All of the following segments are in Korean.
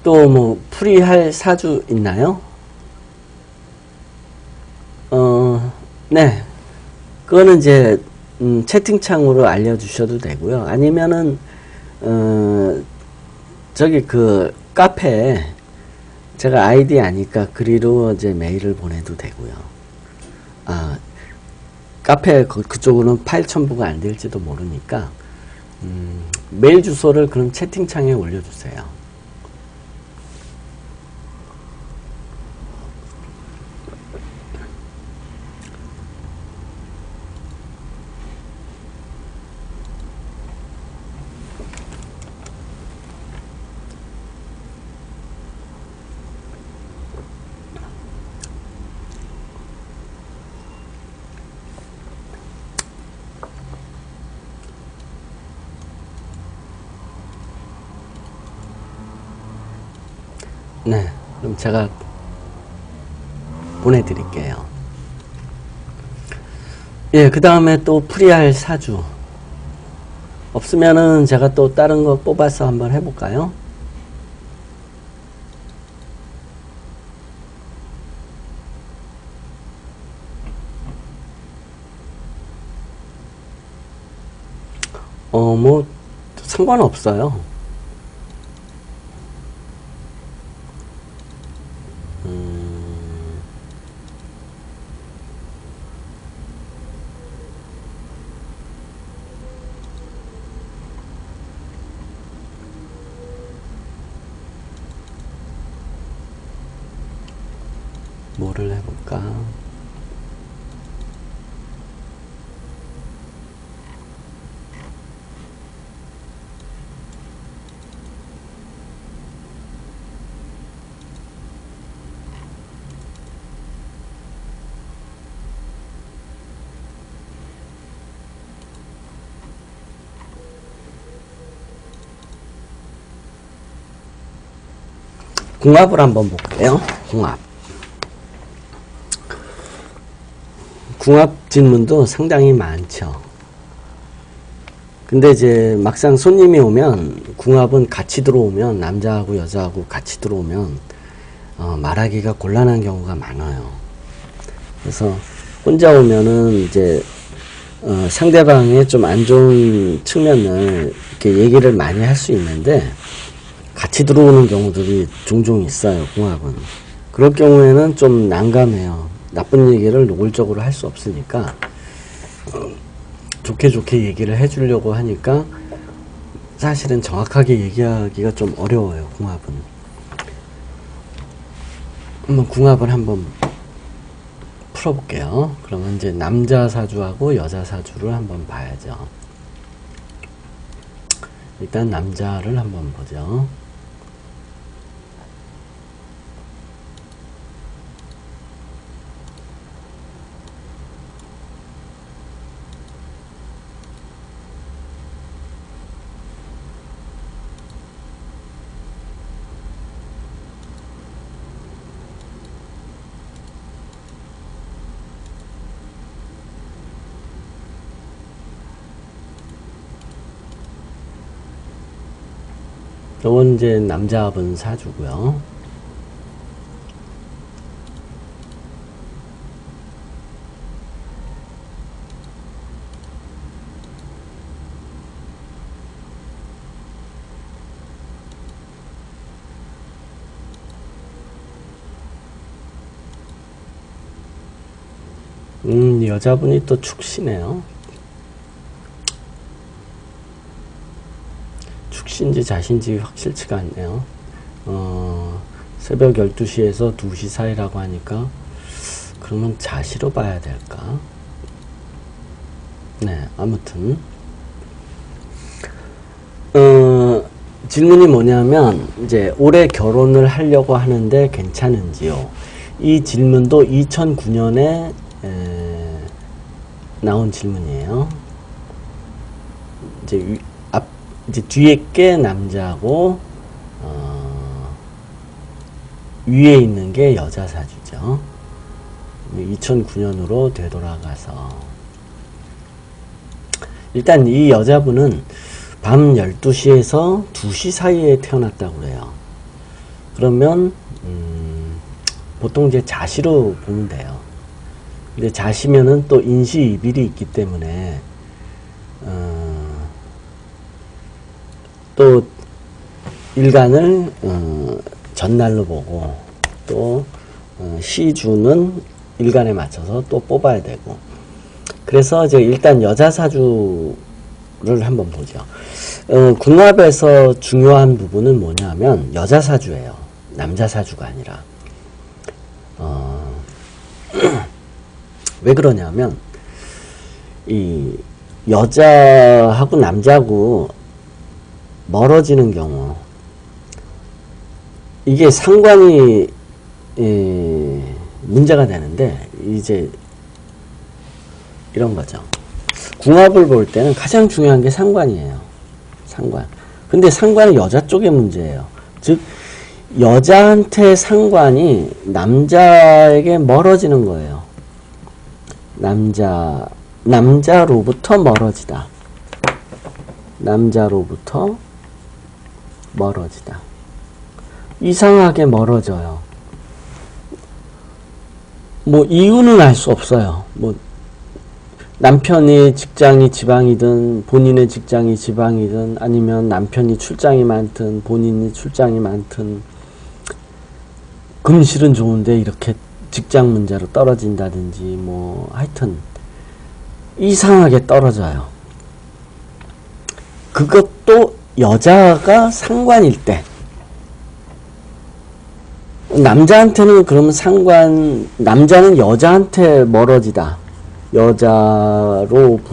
또 뭐 풀이할 사주 있나요? 네. 그거는 이제 채팅창으로 알려주셔도 되고요. 아니면은 저기 그 카페에 제가 아이디 아니까 그리로 이제 메일을 보내도 되고요. 아, 카페 그쪽으로는 파일 첨부가 안 될지도 모르니까 메일 주소를 그럼 채팅창에 올려주세요. 네, 그럼 제가 보내드릴게요. 예, 그 다음에 또 풀이할 사주 없으면은 제가 또 다른 거 뽑아서 한번 해볼까요? 뭐 상관없어요. 뭐를 해볼까? 궁합을 한번 볼게요. 궁합 질문도 상당히 많죠. 근데 이제 막상 손님이 오면 궁합은 같이 들어오면 남자하고 여자하고 같이 들어오면 말하기가 곤란한 경우가 많아요. 그래서 혼자 오면은 이제 상대방의 좀 안 좋은 측면을 이렇게 얘기를 많이 할 수 있는데 같이 들어오는 경우들이 종종 있어요. 궁합은. 그럴 경우에는 좀 난감해요. 나쁜 얘기를 노골적으로 할 수 없으니까 좋게 얘기를 해주려고 하니까 사실은 정확하게 얘기하기가 좀 어려워요. 궁합은. 한번 궁합을 한번 풀어볼게요. 그러면 이제 남자 사주하고 여자 사주를 한번 봐야죠. 일단 남자를 한번 보죠. 저건 이제 남자분 사주고요. 여자분이 또 축시네요. 축신지 자신지 확실치가 않네요. 새벽 12시에서 2시 사이라고 하니까 그러면 자시로 봐야 될까? 네, 아무튼 질문이 뭐냐면 이제 올해 결혼을 하려고 하는데 괜찮은지요? 이 질문도 2009년에 나온 질문이에요. 이제 뒤에 게 남자고 위에 있는 게 여자 사주죠. 2009년으로 되돌아가서 일단 이 여자분은 밤 12시에서 2시 사이에 태어났다고 그래요. 그러면 보통 이제 자시로 보면 돼요. 근데 자시면은 또 인시이빌이 있기 때문에 또 일간을 전날로 보고 또 시주는 일간에 맞춰서 또 뽑아야 되고, 그래서 이제 일단 여자 사주를 한번 보죠. 궁합에서 중요한 부분은 뭐냐면 여자 사주예요. 남자 사주가 아니라. 왜 그러냐면 이 여자하고 남자하고 멀어지는 경우, 이게 상관이 문제가 되는데, 이제 이런 거죠. 궁합을 볼 때는 가장 중요한 게 상관이에요. 상관. 근데 상관은 여자 쪽의 문제예요. 즉 여자한테 상관이 남자에게 멀어지는 거예요. 남자로부터 멀어지다. 남자로부터 멀어지다. 이상하게 멀어져요. 뭐 이유는 알 수 없어요. 뭐 남편의 직장이 지방이든 본인의 직장이 지방이든 아니면 남편이 출장이 많든 본인이 출장이 많든 금실은 좋은데 이렇게 직장 문제로 떨어진다든지 뭐 하여튼 이상하게 떨어져요. 그것도 여자가 상관일 때. 남자한테는 그러면 남자는 여자한테 멀어지다. 여자로부터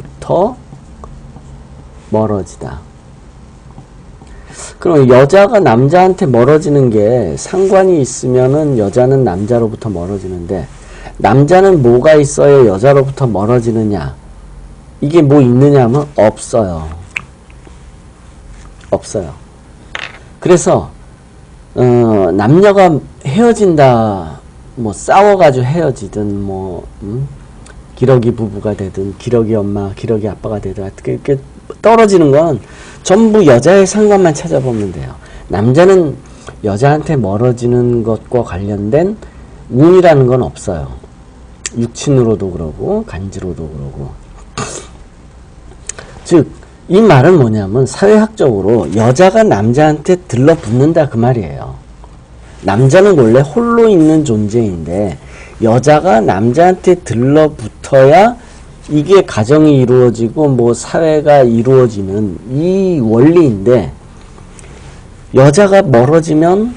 멀어지다. 그럼 여자가 남자한테 멀어지는 게 상관이 있으면은 여자는 남자로부터 멀어지는데, 남자는 뭐가 있어야 여자로부터 멀어지느냐? 이게 뭐 있느냐 하면 없어요. 없어요. 그래서 남녀가 헤어진다, 뭐 싸워가지고 헤어지든 뭐 기러기 부부가 되든 기러기 엄마 기러기 아빠가 되든 이렇게 떨어지는 건 전부 여자의 상관만 찾아보면 돼요. 남자는 여자한테 멀어지는 것과 관련된 운이라는 건 없어요. 육친으로도 그러고 간지로도 그러고. 즉 이 말은 뭐냐면 사회학적으로 여자가 남자한테 들러붙는다 그 말이에요. 남자는 원래 홀로 있는 존재인데 여자가 남자한테 들러붙어야 이게 가정이 이루어지고 뭐 사회가 이루어지는 이 원리인데, 여자가 멀어지면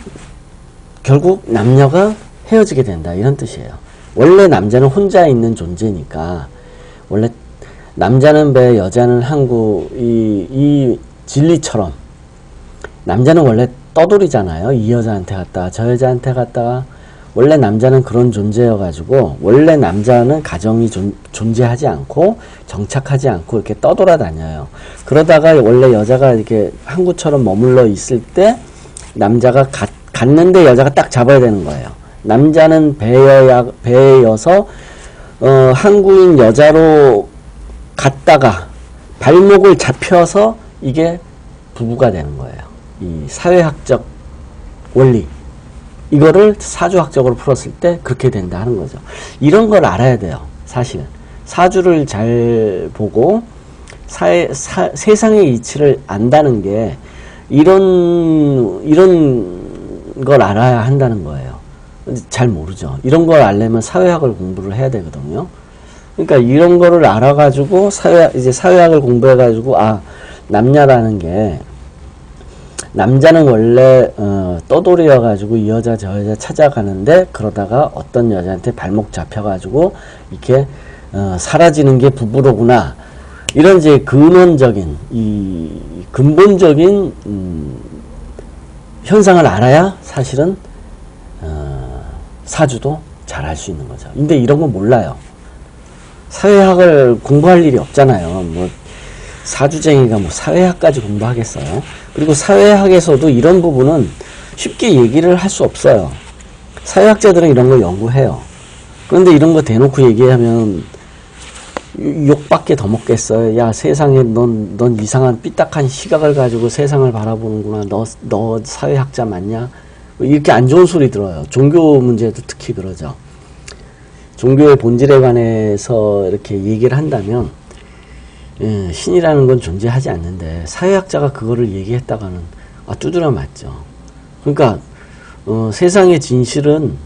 결국 남녀가 헤어지게 된다 이런 뜻이에요. 원래 남자는 혼자 있는 존재니까, 원래 남자는 배 여자는 항구 이 진리처럼 남자는 원래 떠돌이잖아요. 이 여자한테 갔다가 저 여자한테 갔다가. 원래 남자는 그런 존재여가지고 원래 남자는 가정이 존재하지 않고 정착하지 않고 이렇게 떠돌아다녀요. 그러다가 원래 여자가 이렇게 항구처럼 머물러 있을 때 남자가 갔는데 여자가 딱 잡아야 되는 거예요. 남자는 배여서 항구인 여자로 갔다가 발목을 잡혀서 이게 부부가 되는 거예요. 이 사회학적 원리, 이거를 사주학적으로 풀었을 때 그렇게 된다 하는 거죠. 이런 걸 알아야 돼요. 사실은 사주를 잘 보고 세상의 이치를 안다는 게 이런 걸 알아야 한다는 거예요. 잘 모르죠. 이런 걸 알려면 사회학을 공부를 해야 되거든요. 그러니까 이런 거를 알아가지고 이제 사회학을 공부해가지고 남녀라는 게, 남자는 원래 떠돌이여가지고 이 여자 저 여자 찾아가는데 그러다가 어떤 여자한테 발목 잡혀가지고 이렇게 사라지는 게 부부로구나. 이런 이제 근본적인 현상을 알아야 사실은 사주도 잘 알 수 있는 거죠. 근데 이런 건 몰라요. 사회학을 공부할 일이 없잖아요. 뭐 사주쟁이가 뭐 사회학까지 공부하겠어요. 그리고 사회학에서도 이런 부분은 쉽게 얘기를 할 수 없어요. 사회학자들은 이런 걸 연구해요. 그런데 이런 거 대놓고 얘기하면 욕밖에 더 먹겠어요. 야, 세상에 넌 이상한 삐딱한 시각을 가지고 세상을 바라보는구나. 너 사회학자 맞냐? 이렇게 안 좋은 소리 들어요. 종교 문제도 특히 그러죠. 종교의 본질에 관해서 이렇게 얘기를 한다면 신이라는 건 존재하지 않는데 사회학자가 그거를 얘기했다가는 두드려 맞죠. 그러니까 세상의 진실은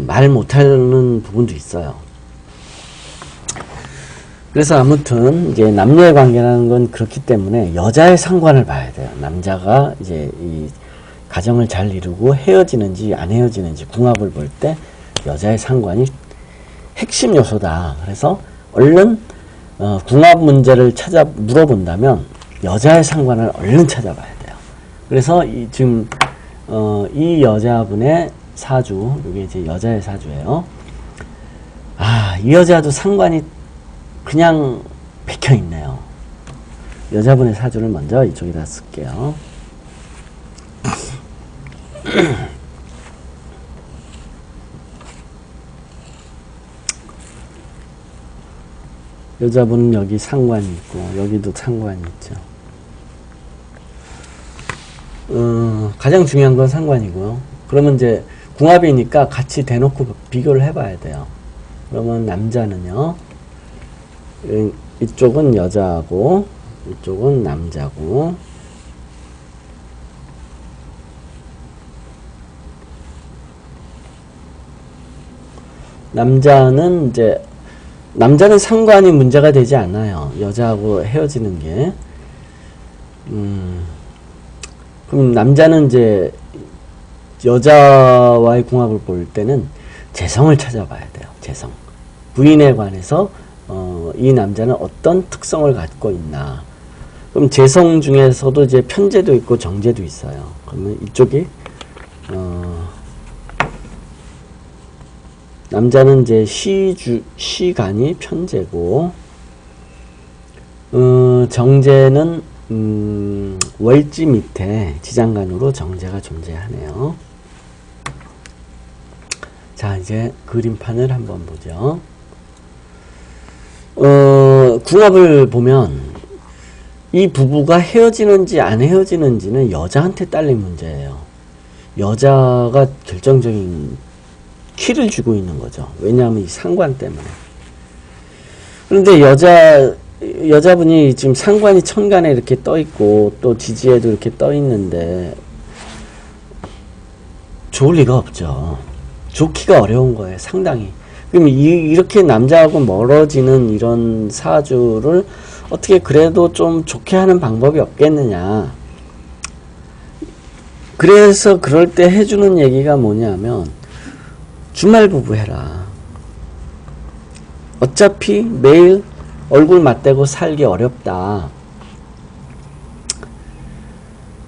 말 못하는 부분도 있어요. 그래서 아무튼 이제 남녀의 관계라는 건 그렇기 때문에 여자의 상관을 봐야 돼요. 남자가 이제 이 가정을 잘 이루고 헤어지는지 안 헤어지는지 궁합을 볼 때 여자의 상관이 핵심 요소다. 그래서 얼른 궁합 문제를 물어본다면 여자의 상관을 얼른 찾아봐야 돼요. 그래서 지금 이 여자분의 사주, 이게 이제 여자의 사주예요. 이 여자도 상관이 그냥 박혀 있네요. 여자분의 사주를 먼저 이쪽에다 쓸게요. 여자분은 여기 상관이 있고 여기도 상관이 있죠. 가장 중요한 건 상관이고요. 그러면 이제 궁합이니까 같이 대놓고 비교를 해봐야 돼요. 그러면 남자는요, 이쪽은 여자고 이쪽은 남자고, 남자는 상관이 문제가 되지 않아요. 여자하고 헤어지는 게. 그럼 남자는 이제 여자와의 궁합을 볼 때는 재성을 찾아봐야 돼요. 재성. 부인에 관해서 이 남자는 어떤 특성을 갖고 있나. 그럼 재성 중에서도 이제 편재도 있고 정재도 있어요. 그러면 이쪽이 남자는 이제 시간이 편재고, 정재는 월지 밑에 지장간으로 정재가 존재하네요. 자, 이제 그림판을 한번 보죠. 궁합을 보면 이 부부가 헤어지는지 안 헤어지는지는 여자한테 딸린 문제예요. 여자가 결정적인 키를 쥐고 있는 거죠. 왜냐하면 이 상관 때문에. 그런데 여자분이 지금 상관이 천간에 이렇게 떠 있고 또 지지에도 이렇게 떠 있는데 좋을 리가 없죠. 좋기가 어려운 거예요. 상당히. 그럼 이렇게 남자하고 멀어지는 이런 사주를 어떻게 그래도 좀 좋게 하는 방법이 없겠느냐. 그래서 그럴 때 해주는 얘기가 뭐냐면 주말 부부 해라. 어차피 매일 얼굴 맞대고 살기 어렵다.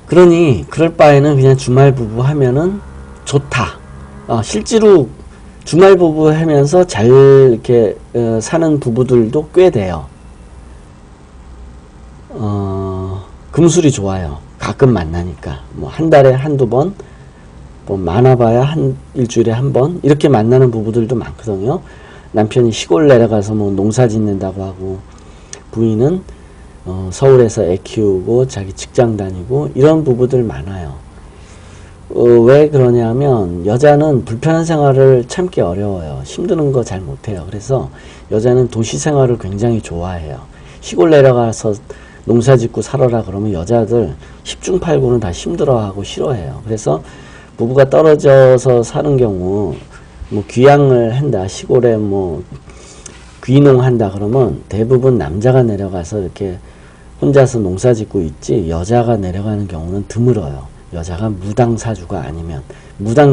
그러니 그럴 바에는 그냥 주말 부부 하면은 좋다. 실제로 주말 부부 하면서 잘 이렇게 사는 부부들도 꽤 돼요. 금술이 좋아요. 가끔 만나니까 뭐 한 달에 한두 번, 뭐 많아봐야 일주일에 한 번 이렇게 만나는 부부들도 많거든요. 남편이 시골 내려가서 뭐 농사 짓는다고 하고 부인은 서울에서 애 키우고 자기 직장 다니고 이런 부부들 많아요. 왜 그러냐면 여자는 불편한 생활을 참기 어려워요. 힘드는 거 잘 못해요. 그래서 여자는 도시 생활을 굉장히 좋아해요. 시골 내려가서 농사 짓고 살아라 그러면 여자들 10중 8구는 다 힘들어하고 싫어해요. 그래서 부부가 떨어져서 사는 경우 뭐 귀향을 한다, 시골에 뭐 귀농한다 그러면 대부분 남자가 내려가서 이렇게 혼자서 농사 짓고 있지 여자가 내려가는 경우는 드물어요. 여자가 무당사주가 아니면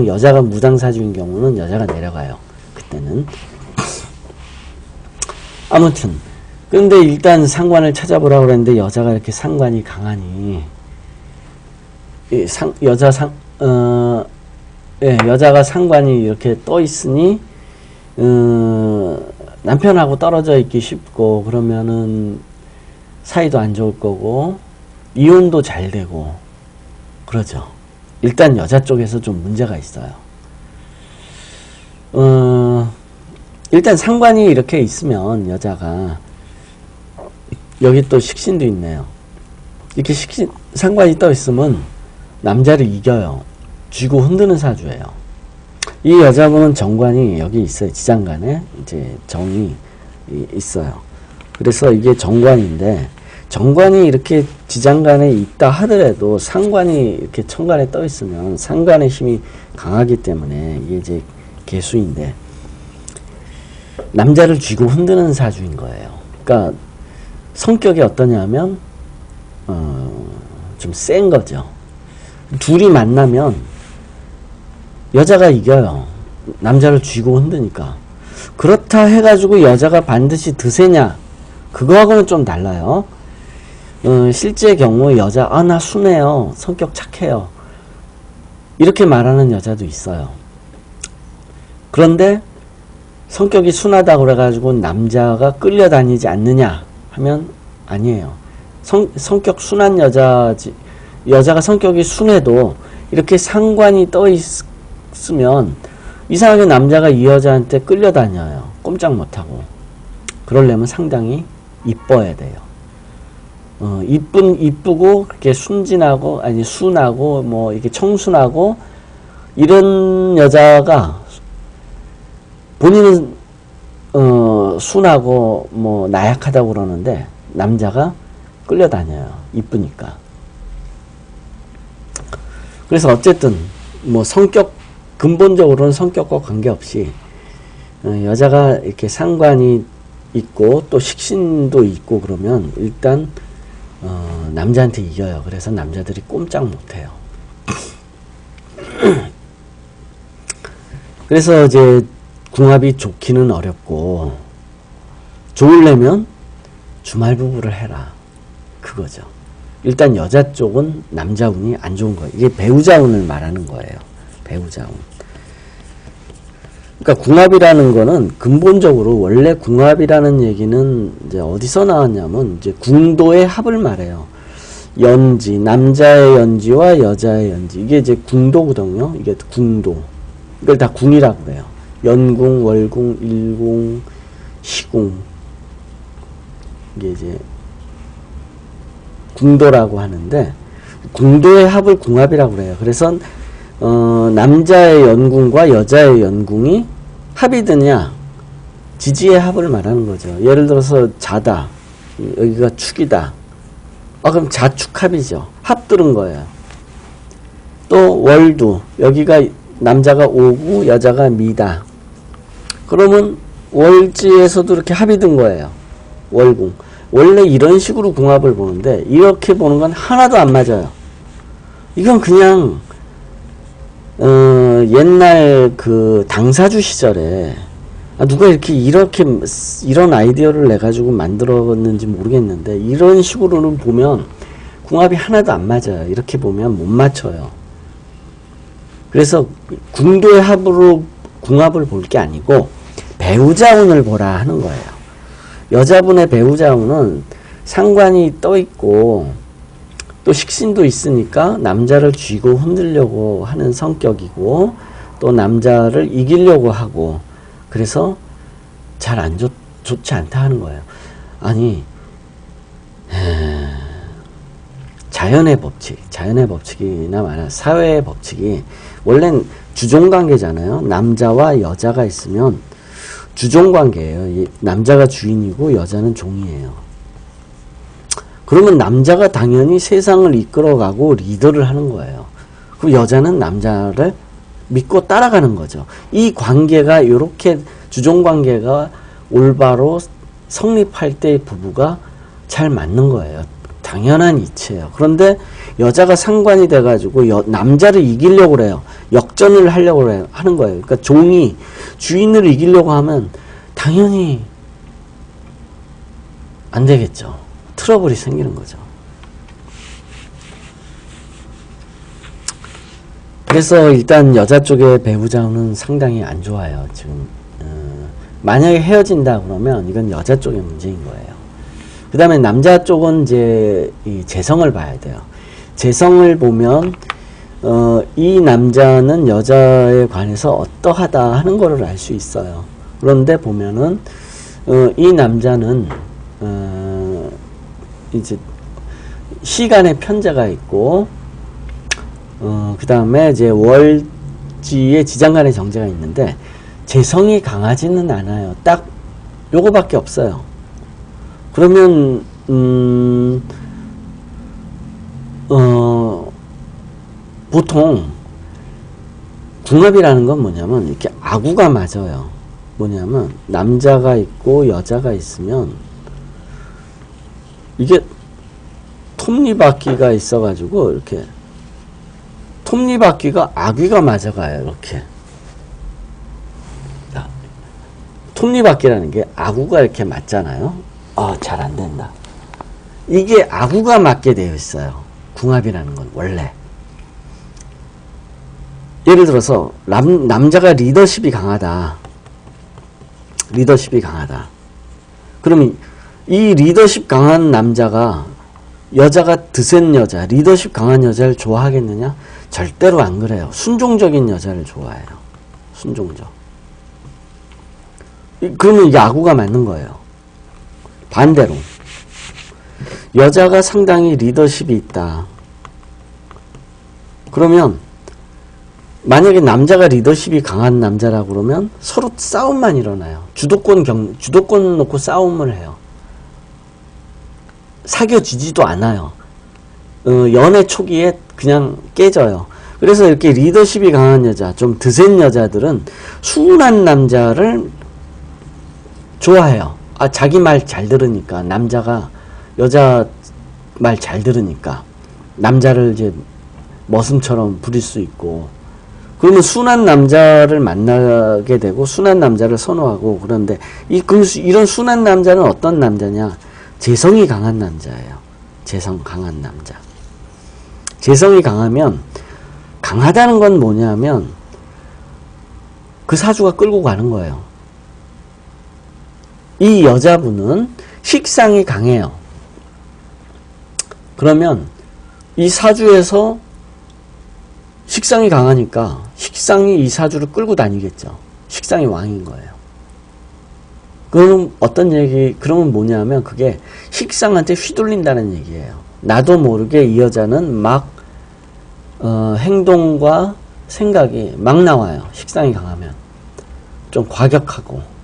여자가 무당사주인 경우는 여자가 내려가요. 그때는. 아무튼 그런데 일단 상관을 찾아보라고 그랬는데 여자가 이렇게 상관이 강하니 여자가 상관이 이렇게 떠 있으니 남편하고 떨어져 있기 쉽고 그러면은 사이도 안 좋을 거고 이혼도 잘 되고 그러죠. 일단 여자 쪽에서 좀 문제가 있어요. 일단 상관이 이렇게 있으면 여자가 여기 또 식신도 있네요. 이렇게 상관이 떠 있으면 남자를 이겨요. 쥐고 흔드는 사주예요. 이 여자분은 정관이 여기 있어요. 지장간에 이제 정이 있어요. 그래서 이게 정관인데, 정관이 이렇게 지장간에 있다 하더라도 상관이 이렇게 천간에 떠 있으면 상관의 힘이 강하기 때문에 이게 이제 개수인데, 남자를 쥐고 흔드는 사주인 거예요. 그러니까 성격이 어떠냐면 좀 센 거죠. 둘이 만나면 여자가 이겨요. 남자를 쥐고 흔드니까. 그렇다 해가지고 여자가 반드시 드세냐, 그거하고는 좀 달라요. 실제 경우 여자, 나 순해요, 성격 착해요, 이렇게 말하는 여자도 있어요. 그런데 성격이 순하다고 그래가지고 남자가 끌려다니지 않느냐 하면 아니에요. 성격 순한 여자가 성격이 순해도 이렇게 상관이 떠 있으면 이상하게 남자가 이 여자한테 끌려다녀요. 꼼짝 못하고. 그러려면 상당히 이뻐야 돼요. 이쁘고 그렇게 순진하고, 아니 순하고 뭐 이렇게 청순하고 이런 여자가, 본인은 순하고 뭐 나약하다고 그러는데 남자가 끌려다녀요. 이쁘니까. 그래서 어쨌든 뭐 근본적으로는 성격과 관계없이 여자가 이렇게 상관이 있고 또 식신도 있고 그러면 일단 남자한테 이겨요. 그래서 남자들이 꼼짝 못해요. 그래서 이제 궁합이 좋기는 어렵고, 좋으려면 주말 부부를 해라, 그거죠. 일단 여자 쪽은 남자 운이 안 좋은 거예요. 이게 배우자 운을 말하는 거예요. 배우자 운. 그러니까 궁합이라는 거는 근본적으로, 원래 궁합이라는 얘기는 이제 어디서 나왔냐면 이제 궁도의 합을 말해요. 연지, 남자의 연지와 여자의 연지, 이게 이제 궁도거든요. 이게 궁도. 이걸 다 궁이라고 그래요. 연궁, 월궁, 일궁, 시궁, 이게 이제 궁도라고 하는데, 궁도의 합을 궁합이라고 그래요. 그래서 남자의 연궁과 여자의 연궁이 합이 드냐, 지지의 합을 말하는 거죠. 예를 들어서 자다, 여기가 축이다, 그럼 자축합이죠. 합 들은 거예요. 또 월두, 여기가 남자가 오고 여자가 미다, 그러면 월지에서도 이렇게 합이 든 거예요. 월궁. 원래 이런 식으로 궁합을 보는데 이렇게 보는 건 하나도 안 맞아요. 이건 그냥 옛날 그 당사주 시절에 누가 이렇게 이런 아이디어를 내 가지고 만들었는지 모르겠는데, 이런 식으로는 보면 궁합이 하나도 안 맞아요. 이렇게 보면 못 맞춰요. 그래서 궁도의 합으로 궁합을 볼 게 아니고 배우자 운을 보라 하는 거예요. 여자분의 배우자 운은 상관이 떠 있고 또 식신도 있으니까 남자를 쥐고 흔들려고 하는 성격이고, 또 남자를 이기려고 하고, 그래서 잘 좋지 않다 하는 거예요. 아니, 자연의 법칙이나 말하는 사회의 법칙이 원래는 주종관계잖아요. 남자와 여자가 있으면 주종관계예요. 남자가 주인이고 여자는 종이에요. 그러면 남자가 당연히 세상을 이끌어가고 리더를 하는 거예요. 그럼 여자는 남자를 믿고 따라가는 거죠. 이 관계가, 이렇게 주종관계가 올바로 성립할 때 부부가 잘 맞는 거예요. 당연한 이치예요. 그런데 여자가 상관이 돼가지고 남자를 이기려고 그래요. 역전을 하려고 하는 거예요. 그러니까 종이 주인을 이기려고 하면 당연히 안 되겠죠. 트러블이 생기는 거죠. 그래서 일단 여자 쪽의 배우자는 상당히 안 좋아요. 지금 만약에 헤어진다 그러면 이건 여자 쪽의 문제인 거예요. 그 다음에 남자 쪽은 이제 이 재성을 봐야 돼요. 재성을 보면 이 남자는 여자에 관해서 어떠하다 하는 거를 알 수 있어요. 그런데 보면은 이 남자는 이제 시간의 편제가 있고 그 다음에 이제 월지에 지장간의 정제가 있는데, 재성이 강하지는 않아요. 딱 요거밖에 없어요. 그러면 보통 궁합이라는 건 뭐냐면 이렇게 아구가 맞아요. 뭐냐면 남자가 있고 여자가 있으면 이게 톱니바퀴가 있어가지고 이렇게 톱니바퀴가 아귀가 맞아가요. 이렇게 톱니바퀴라는 게 아구가 이렇게 맞잖아요. 잘 안 된다. 이게 아구가 맞게 되어 있어요. 궁합이라는 건 원래. 예를 들어서 남자가 리더십이 강하다. 리더십이 강하다. 그러면 이 리더십 강한 남자가 여자가 드센 여자, 리더십 강한 여자를 좋아하겠느냐? 절대로 안 그래요. 순종적인 여자를 좋아해요. 순종적. 그러면 이게 아구가 맞는 거예요. 반대로 여자가 상당히 리더십이 있다. 그러면 만약에 남자가 리더십이 강한 남자라고 그러면 서로 싸움만 일어나요. 주도권 놓고 싸움을 해요. 사귀어지지도 않아요. 연애 초기에 그냥 깨져요. 그래서 이렇게 리더십이 강한 여자, 좀 드센 여자들은 순한 남자를 좋아해요. 자기 말 잘 들으니까, 남자가 여자 말 잘 들으니까 남자를 이제 머슴처럼 부릴 수 있고, 그러면 순한 남자를 만나게 되고 순한 남자를 선호하고. 그런데 이런 순한 남자는 어떤 남자냐? 재성이 강한 남자예요. 재성 강한 남자. 재성이 강하면, 강하다는 건 뭐냐면 그 사주가 끌고 가는 거예요. 이 여자분은 식상이 강해요. 그러면 이 사주에서 식상이 강하니까 식상이 이 사주를 끌고 다니겠죠. 식상이 왕인 거예요. 그럼 그러면 뭐냐면 그게 식상한테 휘둘린다는 얘기예요. 나도 모르게 이 여자는 막 행동과 생각이 막 나와요. 식상이 강하면 좀 과격하고.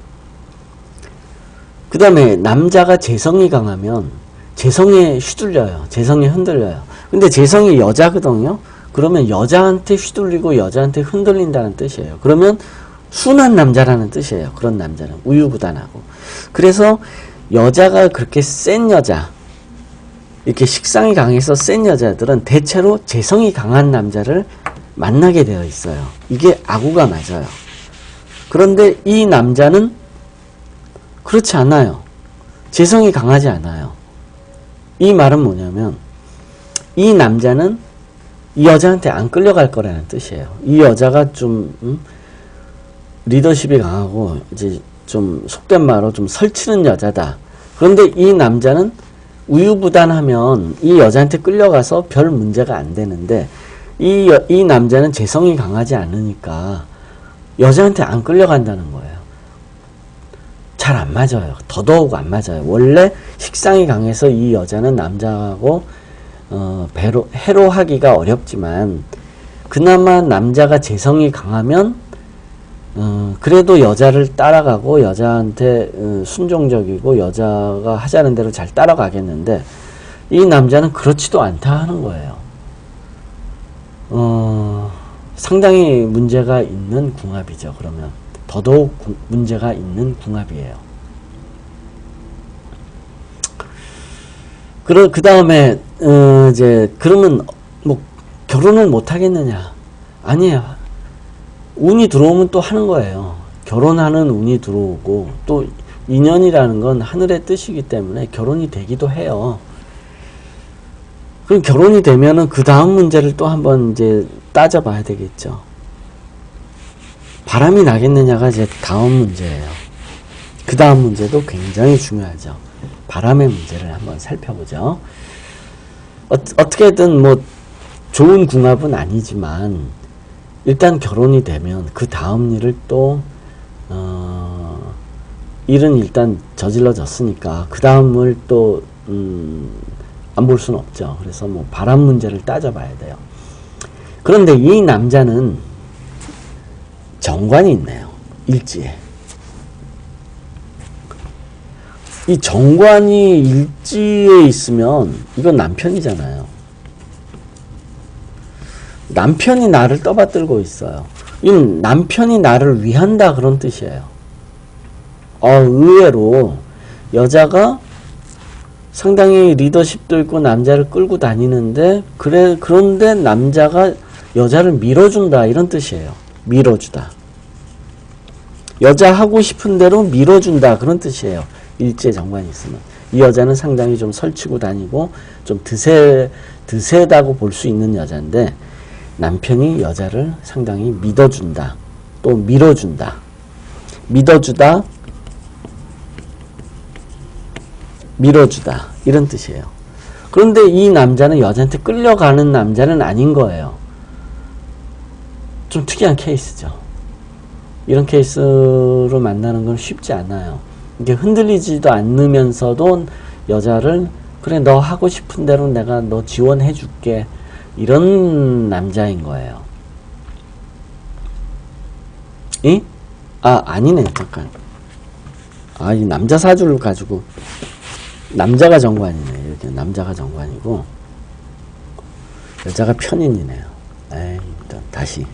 그 다음에 남자가 재성이 강하면 재성에 휘둘려요. 재성에 흔들려요. 근데 재성이 여자거든요. 그러면 여자한테 휘둘리고 여자한테 흔들린다는 뜻이에요. 그러면 순한 남자라는 뜻이에요. 그런 남자는 우유부단하고. 그래서 여자가 그렇게 센 여자, 이렇게 식상이 강해서 센 여자들은 대체로 재성이 강한 남자를 만나게 되어 있어요. 이게 아구가 맞아요. 그런데 이 남자는 그렇지 않아요. 재성이 강하지 않아요. 이 말은 뭐냐면 이 남자는 이 여자한테 안 끌려갈 거라는 뜻이에요. 이 여자가 좀 리더십이 강하고 이제 좀 속된 말로 좀 설치는 여자다. 그런데 이 남자는 우유부단하면 이 여자한테 끌려가서 별 문제가 안 되는데 이 남자는 재성이 강하지 않으니까 여자한테 안 끌려간다는 거예요. 잘 안 맞아요. 더더욱 안 맞아요. 원래 식상이 강해서 이 여자는 남자하고 해로하기가 어렵지만 그나마 남자가 재성이 강하면 그래도 여자를 따라가고 여자한테 순종적이고 여자가 하자는 대로 잘 따라가겠는데 이 남자는 그렇지도 않다 하는 거예요. 상당히 문제가 있는 궁합이죠. 그러면 더더욱 문제가 있는 궁합이에요. 그 다음에 이제 그러면 뭐 결혼을 못 하겠느냐? 아니에요. 운이 들어오면 또 하는 거예요. 결혼하는 운이 들어오고 또 인연이라는 건 하늘의 뜻이기 때문에 결혼이 되기도 해요. 그럼 결혼이 되면은 그 다음 문제를 또 한번 이제 따져봐야 되겠죠. 바람이 나겠느냐가 이제 다음 문제예요. 그 다음 문제도 굉장히 중요하죠. 바람의 문제를 한번 살펴보죠. 어떻게든 뭐 좋은 궁합은 아니지만 일단 결혼이 되면 그 다음 일을 또 일은 일단 저질러졌으니까 그 다음을 또 안 볼 수는 없죠. 그래서 뭐 바람 문제를 따져봐야 돼요. 그런데 이 남자는 정관이 있네요. 일지에. 이 정관이 일지에 있으면 이건 남편이잖아요. 남편이 나를 떠받들고 있어요. 이 남편이 나를 위한다 그런 뜻이에요. 의외로 여자가 상당히 리더십도 있고 남자를 끌고 다니는데 그런데 남자가 여자를 밀어준다 이런 뜻이에요. 밀어주다. 여자 하고 싶은 대로 밀어준다 그런 뜻이에요. 일제 정관이 있으면. 이 여자는 상당히 좀 설치고 다니고 좀 드세다고 볼 수 있는 여자인데 남편이 여자를 상당히 믿어준다. 또 밀어준다. 믿어주다. 밀어주다. 이런 뜻이에요. 그런데 이 남자는 여자한테 끌려가는 남자는 아닌 거예요. 좀 특이한 케이스죠. 이런 케이스로 만나는 건 쉽지 않아요. 이게 흔들리지도 않으면서도 여자를 그래 너 하고 싶은 대로 내가 너 지원해 줄게 이런 남자인 거예요. 이? 아니네. 잠깐. 이 남자 사주를 가지고 남자가 정관이네. 이렇게 남자가 정관이고 여자가 편인이네요. 일단 다시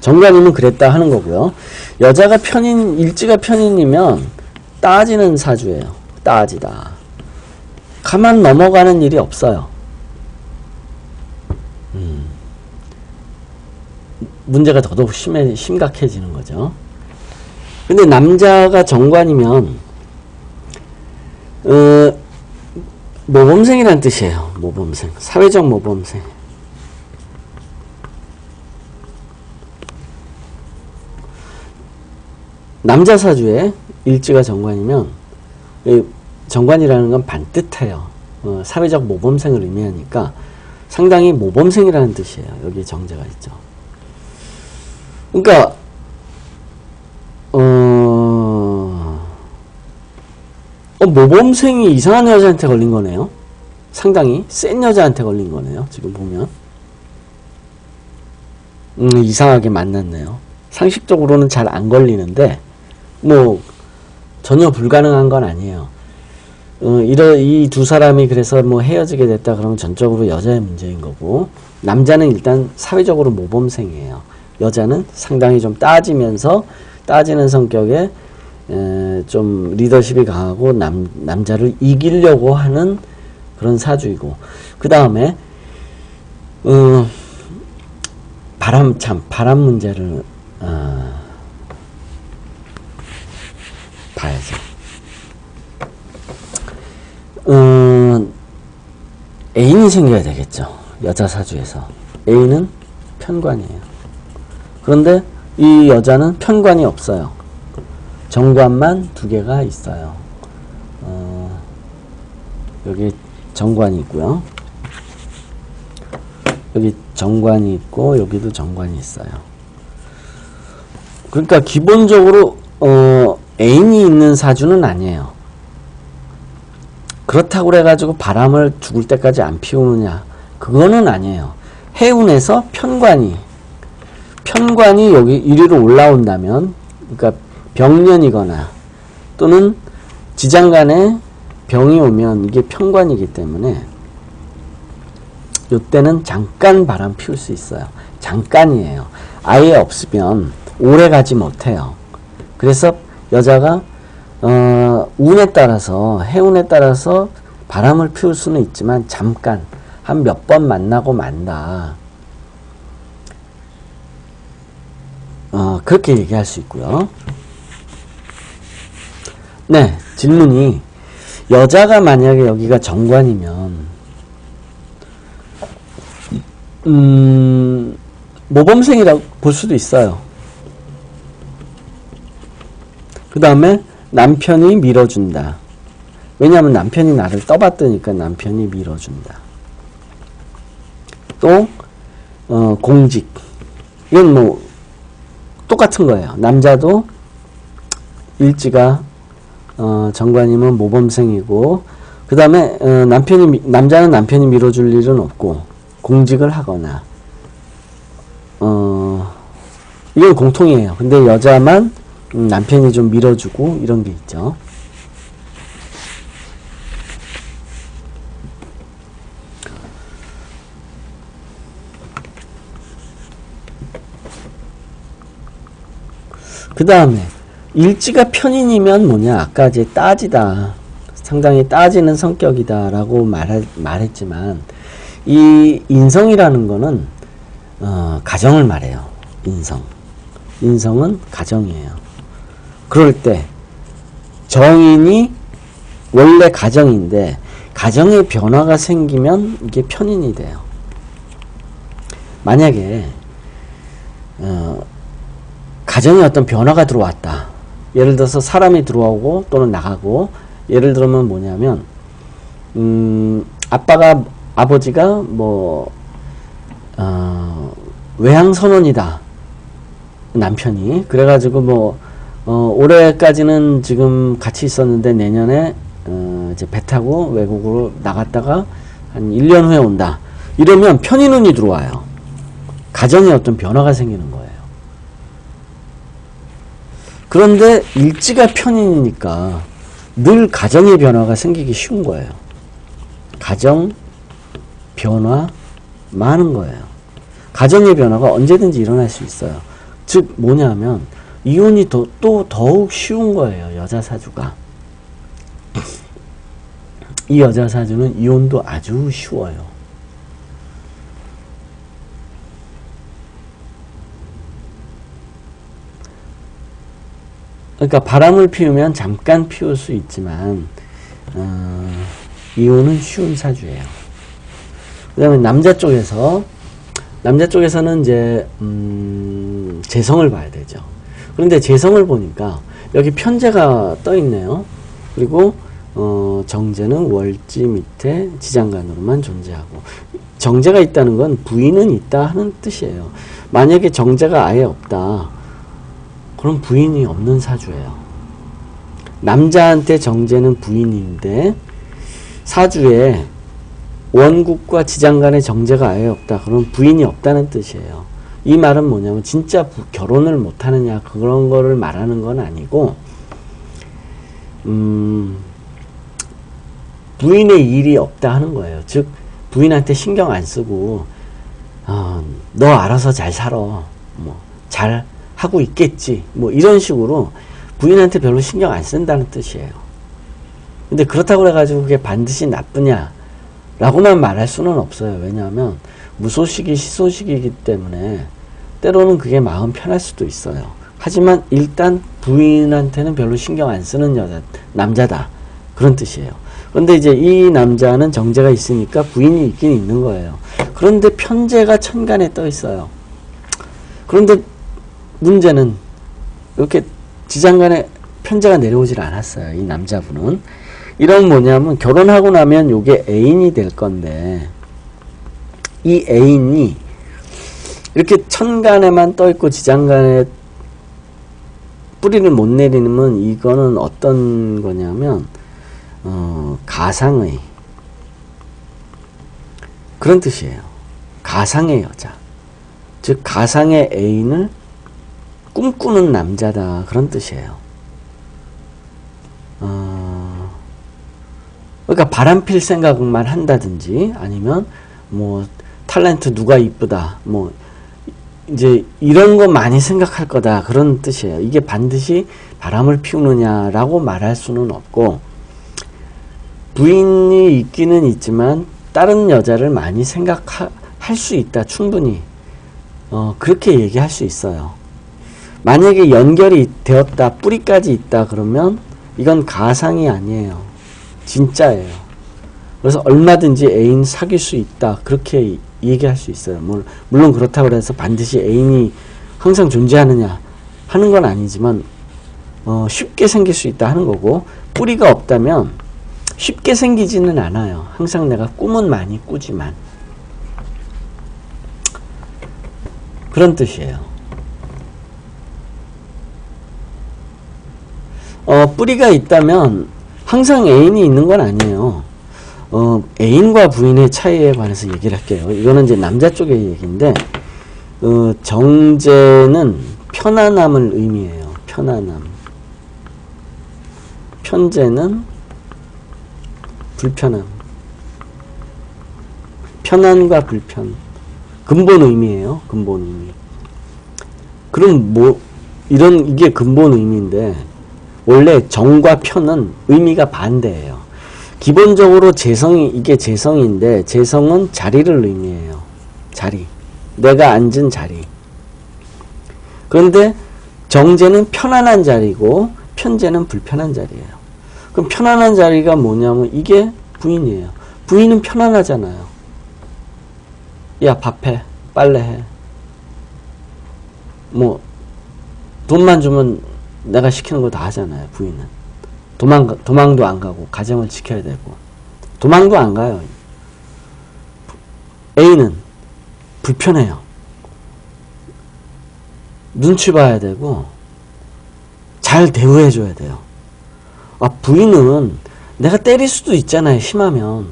정관이면 그랬다 하는 거고요. 여자가 편인, 일지가 편인이면 따지는 사주예요. 따지다. 가만 넘어가는 일이 없어요. 문제가 더더욱 심각해지는 거죠. 근데 남자가 정관이면 모범생이라는 뜻이에요. 모범생. 사회적 모범생. 남자 사주에 일지가 정관이면 정관이라는 건 반뜻해요. 사회적 모범생을 의미하니까 상당히 모범생이라는 뜻이에요. 여기 정제가 있죠. 그러니까 모범생이 이상한 여자한테 걸린 거네요. 상당히 센 여자한테 걸린 거네요. 지금 보면 이상하게 만났네요. 상식적으로는 잘 안 걸리는데 뭐 전혀 불가능한 건 아니에요. 이 두 사람이 그래서 뭐 헤어지게 됐다 그러면 전적으로 여자의 문제인 거고, 남자는 일단 사회적으로 모범생이에요. 여자는 상당히 좀 따지는 성격에 좀 리더십이 강하고 남자를 이기려고 하는 그런 사주이고, 그 다음에 바람 문제를 봐야죠. 애인이 생겨야 되겠죠. 여자 사주에서 애인은 편관이에요. 그런데 이 여자는 편관이 없어요. 정관만 2개가 있어요. 여기 정관이 있고요. 여기 정관이 있고 여기도 정관이 있어요. 그러니까 기본적으로 애인이 있는 사주는 아니에요. 그렇다고 그래가지고 바람을 죽을 때까지 안 피우느냐, 그거는 아니에요. 해운에서 편관이 여기 1위로 올라온다면, 그러니까 병년이거나 또는 지장간에 병이 오면 이게 편관이기 때문에 이때는 잠깐 바람 피울 수 있어요. 잠깐이에요. 아예 없으면 오래 가지 못해요. 그래서 여자가 운에 따라서, 해운에 따라서 바람을 피울 수는 있지만 잠깐 한 몇 번 만나고 만다, 그렇게 얘기할 수 있고요. 네, 질문이, 여자가 만약에 여기가 정관이면 모범생이라고 볼 수도 있어요. 그 다음에 남편이 밀어준다. 왜냐하면 남편이 나를 떠받드니까 남편이 밀어준다. 또 공직, 이건 뭐 똑같은 거예요. 남자도 일지가 정관이면 모범생이고, 그 다음에 남자는 남편이 밀어줄 일은 없고 공직을 하거나 이건 공통이에요. 근데 여자만 남편이 좀 밀어주고 이런 게 있죠. 그 다음에 일지가 편인이면 뭐냐, 아까 이제 따지다, 상당히 따지는 성격이다 라고 말했지만, 이 인성이라는 거는 가정을 말해요. 인성은 가정이에요. 그럴 때 정인이 원래 가정인데 가정에 변화가 생기면 이게 편인이 돼요. 만약에 가정에 어떤 변화가 들어왔다. 예를 들어서 사람이 들어오고 또는 나가고, 예를 들면 뭐냐면 아버지가 뭐 외향선원이다, 남편이. 그래가지고 뭐 올해까지는 지금 같이 있었는데 내년에 이제 배 타고 외국으로 나갔다가 한 1년 후에 온다, 이러면 편인운이 들어와요. 가정에 어떤 변화가 생기는 거예요. 그런데 일지가 편인이니까 늘 가정의 변화가 생기기 쉬운 거예요. 가정 변화 많은 거예요. 가정의 변화가 언제든지 일어날 수 있어요. 즉 뭐냐면 이혼이 또 더욱 쉬운 거예요. 여자 사주가. 이 여자 사주는 이혼도 아주 쉬워요. 그러니까 바람을 피우면 잠깐 피울 수 있지만 이혼은 쉬운 사주예요. 그 다음에 남자 쪽에서는 이제 재성을 봐야 되죠. 그런데 재성을 보니까 여기 편재가 떠 있네요. 그리고 정제는 월지 밑에 지장간으로만 존재하고, 정제가 있다는 건 부인은 있다 하는 뜻이에요. 만약에 정제가 아예 없다, 그럼 부인이 없는 사주예요. 남자한테 정제는 부인인데 사주에 원국과 지장간의 정제가 아예 없다, 그럼 부인이 없다는 뜻이에요. 이 말은 뭐냐면 진짜 결혼을 못하느냐 그런 거를 말하는 건 아니고, 부인의 일이 없다 하는 거예요. 즉 부인한테 신경 안 쓰고 너 알아서 잘 살아, 뭐 잘 하고 있겠지, 뭐 이런 식으로 부인한테 별로 신경 안 쓴다는 뜻이에요. 근데 그렇다고 그래가지고 그게 반드시 나쁘냐 라고만 말할 수는 없어요. 왜냐하면 무소식이 시소식이기 때문에 때로는 그게 마음 편할 수도 있어요. 하지만 일단 부인한테는 별로 신경 안 쓰는 남자다, 그런 뜻이에요. 그런데 이제 이 남자는 정제가 있으니까 부인이 있긴 있는 거예요. 그런데 편제가 천간에 떠 있어요. 그런데 문제는 이렇게 지장간에 편제가 내려오질 않았어요. 이 남자분은. 이런 뭐냐면 결혼하고 나면 요게 애인이 될 건데, 이 애인이 이렇게 천간에만 떠 있고 지장간에 뿌리를 못 내리면 이거는 어떤 거냐면 가상의 그런 뜻이에요. 가상의 여자, 즉 가상의 애인을 꿈꾸는 남자다, 그런 뜻이에요. 그러니까 바람필 생각만 한다든지, 아니면 뭐 탤런트 누가 이쁘다, 뭐 이제 이런 거 많이 생각할 거다, 그런 뜻이에요. 이게 반드시 바람을 피우느냐라고 말할 수는 없고, 부인이 있기는 있지만 다른 여자를 많이 생각할 수 있다, 충분히 그렇게 얘기할 수 있어요. 만약에 연결이 되었다, 뿌리까지 있다, 그러면 이건 가상이 아니에요. 진짜예요. 그래서 얼마든지 애인 사귈 수 있다, 그렇게 얘기할 수 있어요. 물론 그렇다고 해서 반드시 애인이 항상 존재하느냐 하는 건 아니지만 쉽게 생길 수 있다 하는 거고, 뿌리가 없다면 쉽게 생기지는 않아요. 항상 내가 꿈은 많이 꾸지만, 그런 뜻이에요. 뿌리가 있다면 항상 애인이 있는 건 아니에요. 애인과 부인의 차이에 관해서 얘기를 할게요. 이거는 이제 남자 쪽의 얘기인데, 정제는 편안함을 의미해요. 편안함. 편제는 불편함. 편안과 불편. 근본 의미예요. 근본 의미. 그럼 뭐 이게 근본 의미인데 원래 정과 편은 의미가 반대예요. 기본적으로 이게 재성인데 재성은 자리를 의미해요. 자리. 내가 앉은 자리. 그런데 정제는 편안한 자리고 편제는 불편한 자리예요. 그럼 편안한 자리가 뭐냐면 이게 부인이에요. 부인은 편안하잖아요. 야, 밥해. 빨래해. 뭐 돈만 주면 내가 시키는 거 다 하잖아요. 부인은. 도망도 안 가고 가정을 지켜야 되고 도망도 안 가요. A는 불편해요. 눈치 봐야 되고 잘 대우해 줘야 돼요. 부인은 내가 때릴 수도 있잖아요. 심하면.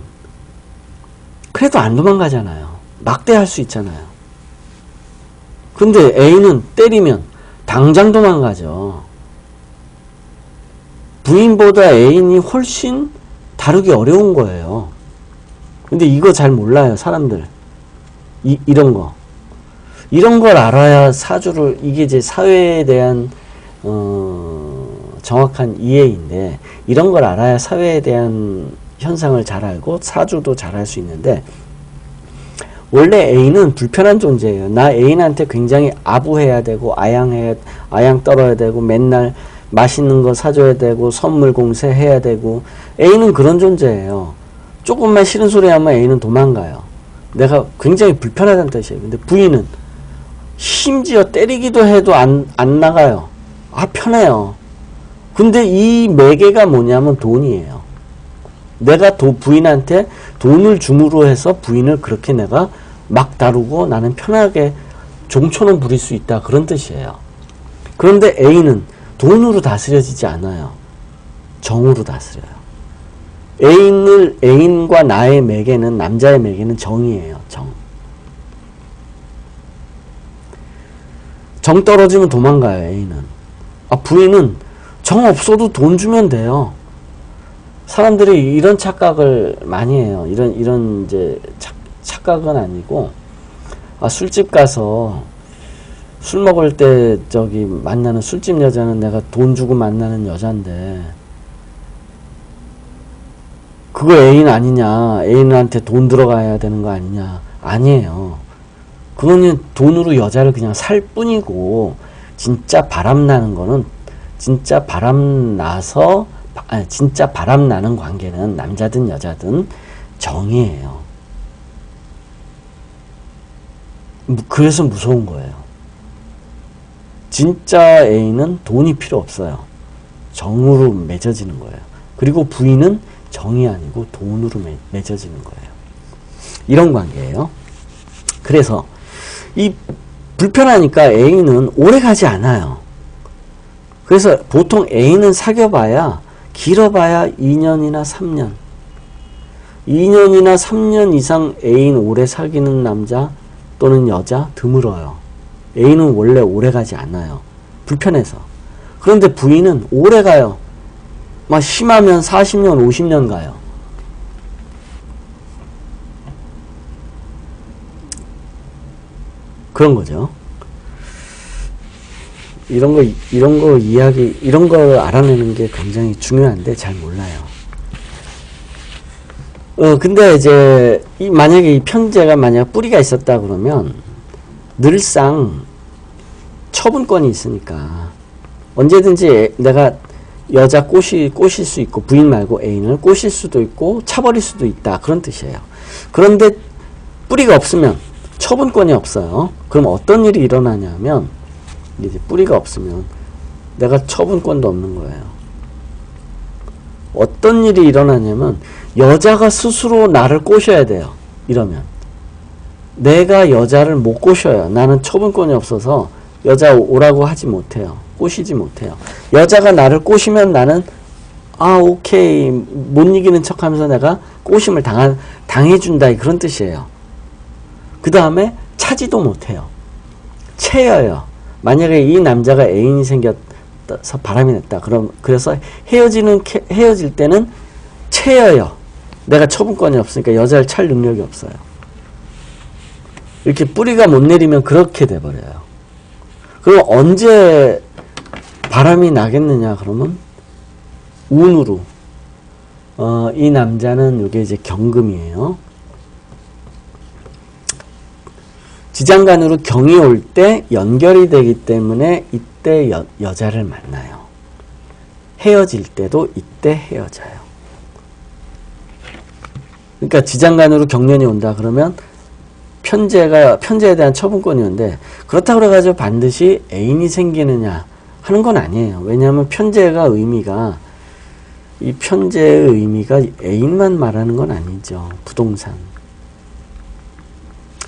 그래도 안 도망가잖아요. 막대할 수 있잖아요. 근데 A는 때리면 당장 도망가죠. 부인보다 애인이 훨씬 다루기 어려운 거예요. 근데 이거 잘 몰라요, 사람들. 이런 거. 이런 걸 알아야 이게 이제 사회에 대한, 정확한 이해인데, 이런 걸 알아야 사회에 대한 현상을 잘 알고, 사주도 잘 할 수 있는데, 원래 애인은 불편한 존재예요. 나 애인한테 굉장히 아부해야 되고, 아양 떨어야 되고, 맨날 맛있는 거 사줘야 되고 선물 공세해야 되고 애인은 그런 존재예요. 조금만 싫은 소리 하면 애인은 도망가요. 내가 굉장히 불편하다는 뜻이에요. 근데 부인은 심지어 때리기도 해도 안 나가요. 편해요. 근데 이 매개가 뭐냐면 돈이에요. 내가 부인한테 돈을 줌으로 해서 부인을 그렇게 내가 막 다루고 나는 편하게 종초는 부릴 수 있다. 그런 뜻이에요. 그런데 A는 돈으로 다스려지지 않아요. 정으로 다스려요. 애인과 나의 매개는, 남자의 매개는 정이에요. 정. 정 떨어지면 도망가요. 애인은. 부인은 정 없어도 돈 주면 돼요. 사람들이 이런 착각을 많이 해요. 이런 이제 착각은 아니고, 술집 가서 술 먹을 때 만나는 술집 여자는 내가 돈 주고 만나는 여잔데 그거 애인 아니냐, 애인한테 돈 들어가야 되는 거 아니냐. 아니에요. 그거는 돈으로 여자를 그냥 살 뿐이고 진짜 바람나는 거는 진짜 바람나는 관계는 남자든 여자든 정이에요. 그래서 무서운 거예요. 진짜 애인은 돈이 필요 없어요. 정으로 맺어지는 거예요. 그리고 부인은 정이 아니고 돈으로 맺어지는 거예요. 이런 관계예요. 그래서 이 불편하니까 애인은 오래 가지 않아요. 그래서 보통 애인은 사귀어봐야 길어봐야 2년이나 3년 2년이나 3년 이상 애인 오래 사귀는 남자 또는 여자 드물어요. 애인은 원래 오래 가지 않아요. 불편해서. 그런데 부인은 오래 가요. 막 심하면 40년, 50년 가요. 그런 거죠. 이런 거 알아내는 게 굉장히 중요한데 잘 몰라요. 근데 이제 만약에 이 편제가 만약 뿌리가 있었다 그러면 늘상 처분권이 있으니까 언제든지 내가 여자 꼬실 수 있고 부인 말고 애인을 꼬실 수도 있고 차버릴 수도 있다. 그런 뜻이에요. 그런데 뿌리가 없으면 처분권이 없어요. 그럼 어떤 일이 일어나냐면 이제 뿌리가 없으면 내가 처분권도 없는 거예요. 어떤 일이 일어나냐면 여자가 스스로 나를 꼬셔야 돼요. 이러면 내가 여자를 못 꼬셔요. 나는 처분권이 없어서 여자 오라고 하지 못해요. 꼬시지 못해요. 여자가 나를 꼬시면 나는 오케이 못 이기는 척하면서 내가 꼬심을 당해준다 그런 뜻이에요. 그 다음에 차지도 못해요. 채여요. 만약에 이 남자가 애인이 생겨서 바람이 났다. 그래서 헤어질 때는 채여요. 내가 처분권이 없으니까 여자를 찰 능력이 없어요. 이렇게 뿌리가 못 내리면 그렇게 돼버려요. 그럼 언제 바람이 나겠느냐 그러면 운으로. 이 남자는 이게 이제 경금이에요. 지장간으로 경이 올 때 연결이 되기 때문에 이때 여자를 만나요. 헤어질 때도 이때 헤어져요. 그러니까 지장간으로 경련이 온다 그러면 편제에 대한 처분권이 오는데, 그렇다고 그래가지고 반드시 애인이 생기느냐 하는 건 아니에요. 왜냐하면 이 편제의 의미가 애인만 말하는 건 아니죠.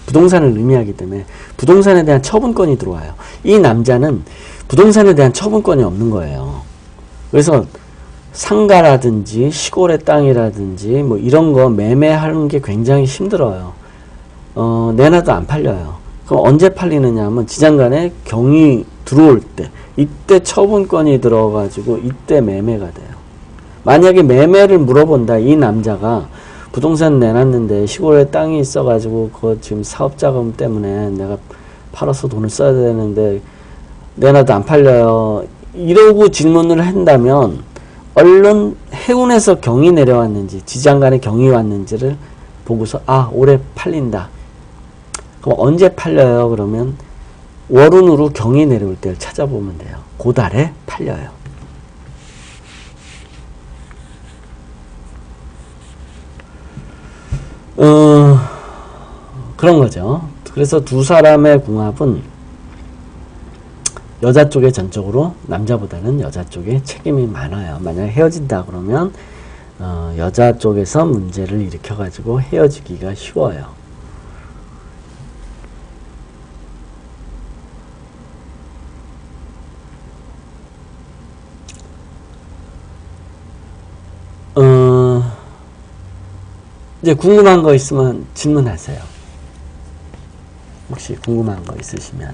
부동산을 의미하기 때문에 부동산에 대한 처분권이 들어와요. 이 남자는 부동산에 대한 처분권이 없는 거예요. 그래서 상가라든지 시골의 땅이라든지 뭐 이런 거 매매하는 게 굉장히 힘들어요. 내놔도 안 팔려요. 그럼 언제 팔리느냐 하면 지장간에 경이 들어올 때, 이때 처분권이 들어가지고 이때 매매가 돼요. 만약에 매매를 물어본다. 이 남자가 부동산 내놨는데 시골에 땅이 있어가지고 그거 지금 사업자금 때문에 내가 팔아서 돈을 써야 되는데 내놔도 안 팔려요. 이러고 질문을 한다면 얼른 해운에서 경이 내려왔는지 지장간에 경이 왔는지를 보고서 올해 팔린다. 그럼 언제 팔려요? 그러면 월운으로 경이 내려올 때를 찾아보면 돼요. 그달에 팔려요. 그런 거죠. 그래서 두 사람의 궁합은 여자 쪽에 전적으로 남자보다는 여자 쪽에 책임이 많아요. 만약에 헤어진다 그러면 여자 쪽에서 문제를 일으켜 가지고 헤어지기가 쉬워요. 이제 궁금한 거 있으면 질문하세요. 혹시 궁금한 거 있으시면.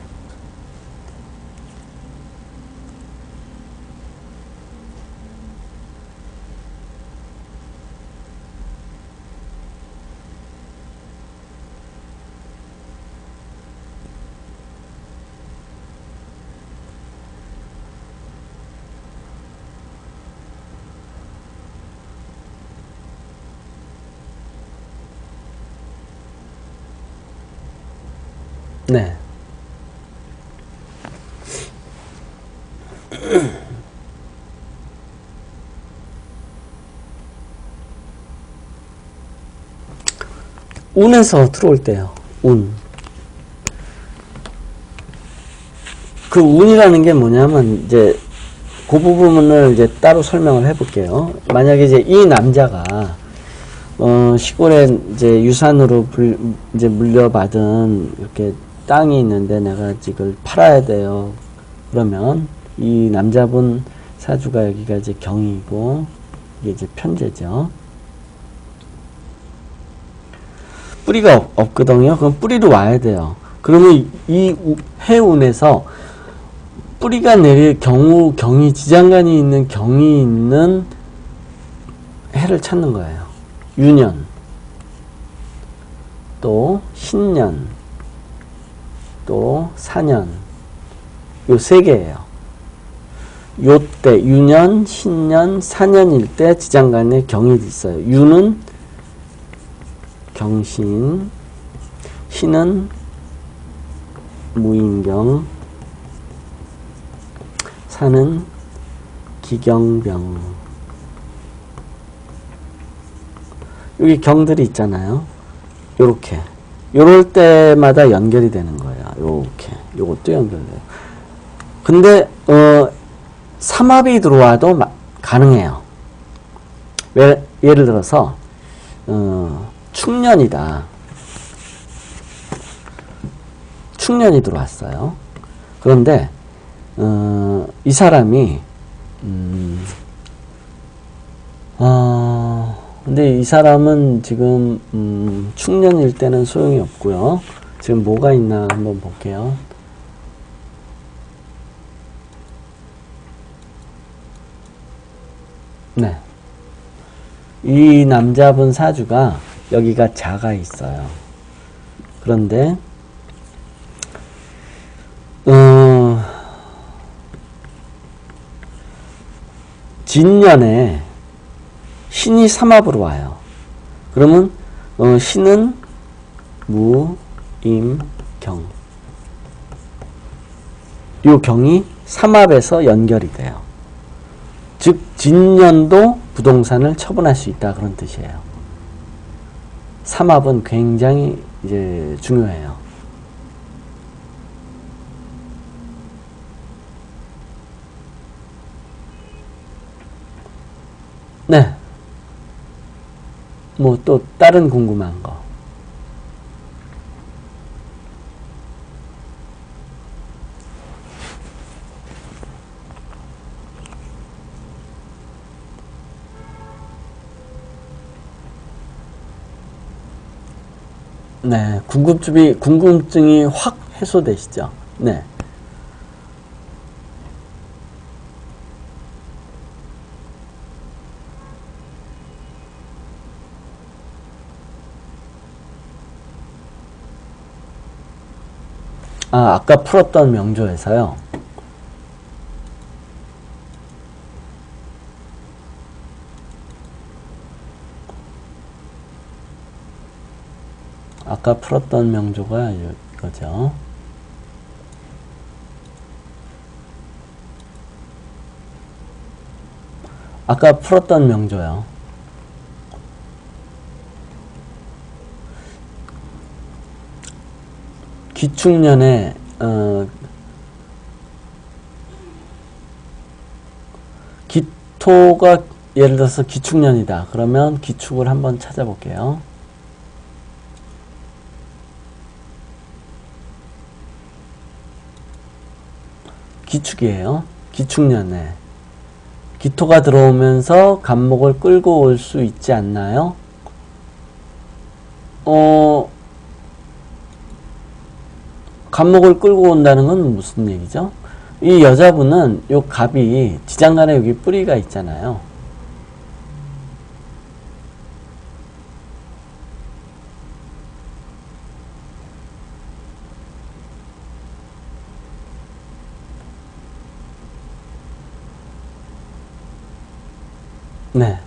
네. 운에서 들어올 때요. 운. 그 운이라는 게 뭐냐면 이제 그 부분을 이제 따로 설명을 해볼게요. 만약에 이제 이 남자가 시골에 이제 유산으로 이제 물려받은 이렇게 땅이 있는데 내가 이걸 팔아야 돼요. 그러면 이 남자분 사주가 여기가 이제 경이고 이게 이제 편제죠. 뿌리가 없거든요. 그럼 뿌리로 와야 돼요. 그러면 이 해운에서 뿌리가 내릴 경우 경이 지장간이 있는 경이 있는 해를 찾는 거예요. 유년, 또 신년, 또 사년, 요 세 개예요. 요때 유년, 신년, 사년일 때 지장간에 경이 있어요. 유는 경신, 신은 무인경, 사는 기경병. 여기 경들이 있잖아요. 요렇게. 요럴 때마다 연결이 되는 거예요. 요렇게. 요것도 연결돼요. 근데, 삼합이 들어와도 가능해요. 예를 들어서, 축년이다. 축년이 들어왔어요. 그런데, 이 사람이, 근데 이 사람은 지금, 축년일 때는 소용이 없고요. 지금 뭐가 있나 한번 볼게요. 네. 이 남자분 사주가 여기가 자가 있어요. 그런데 진년에 신이 삼합으로 와요. 그러면 신은 무, 임, 경. 요 경이 삼합에서 연결이 돼요. 즉 진년도 부동산을 처분할 수 있다 그런 뜻이에요. 삼합은 굉장히 이제 중요해요. 네. 뭐 또 다른 궁금한 거. 네, 궁금증이 확 해소되시죠? 네. 아까 풀었던 명조에서요. 아까 풀었던 명조가 이거죠. 아까 풀었던 명조요. 기축년에 기토가 예를 들어서 기축년이다. 그러면 기축을 한번 찾아볼게요. 기축이에요. 기축년에 기토가 들어오면서 간목을 끌고 올 수 있지 않나요? 간목을 끌고 온다는 건 무슨 얘기죠? 이 여자분은 요 갑이 지장간에 여기 뿌리가 있잖아요. 네.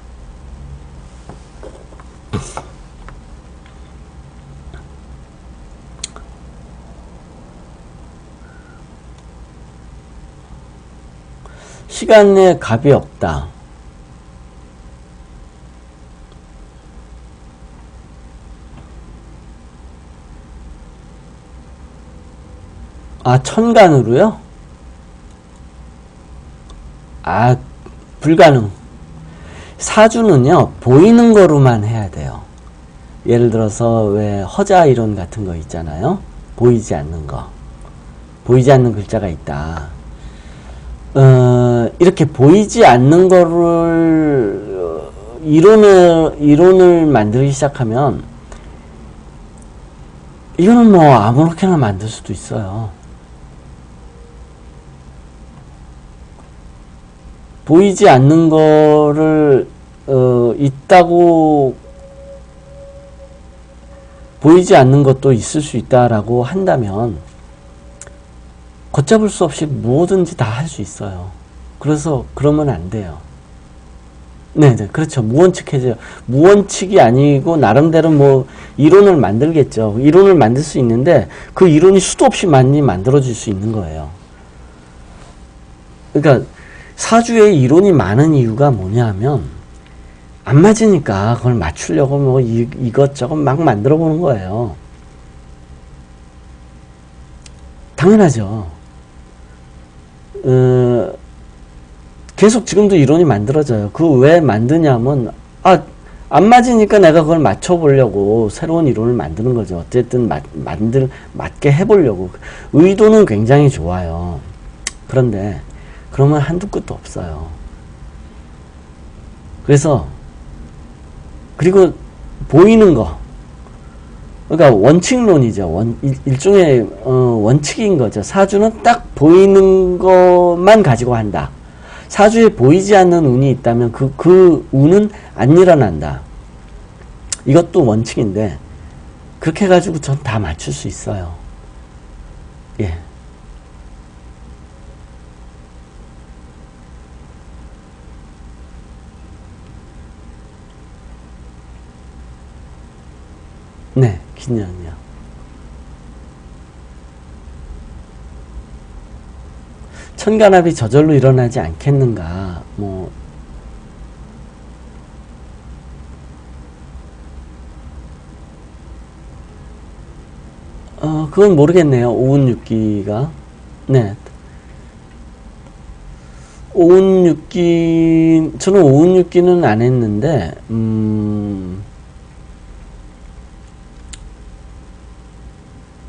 시간에 갑이 없다. 천간으로요? 불가능. 사주는요, 보이는 거로만 해야 돼요. 예를 들어서 왜 허자 이론 같은 거 있잖아요. 보이지 않는 거. 보이지 않는 글자가 있다. 이렇게 보이지 않는 거를 이론을 만들기 시작하면 이거는 뭐 아무렇게나 만들 수도 있어요. 보이지 않는 거를 있다고 보이지 않는 것도 있을 수 있다라고 한다면 걷잡을 수 없이 뭐든지 다 할 수 있어요. 그래서 그러면 안 돼요. 네, 그렇죠. 무원칙해져요. 무원칙이 아니고 나름대로 뭐 이론을 만들겠죠. 이론을 만들 수 있는데 그 이론이 수도 없이 많이 만들어질 수 있는 거예요. 그러니까 사주에 이론이 많은 이유가 뭐냐 하면 안 맞으니까 그걸 맞추려고 뭐 이것저것 막 만들어 보는 거예요. 당연하죠. 계속 지금도 이론이 만들어져요. 그 왜 만드냐면 안 맞으니까 내가 그걸 맞춰보려고 새로운 이론을 만드는 거죠. 어쨌든 맞게 해보려고. 의도는 굉장히 좋아요. 그런데 그러면 한두 끝도 없어요. 그리고 보이는 거, 그러니까 원칙론이죠. 일종의 원칙인 거죠. 사주는 딱 보이는 것만 가지고 한다. 사주에 보이지 않는 운이 있다면 그 운은 안 일어난다. 이것도 원칙인데 그렇게 해가지고 전 다 맞출 수 있어요. 예. 네, 기년이요. 천간합이 저절로 일어나지 않겠는가? 뭐 그건 모르겠네요. 오운육기가. 네. 오운육기, 저는 오운육기는 안 했는데,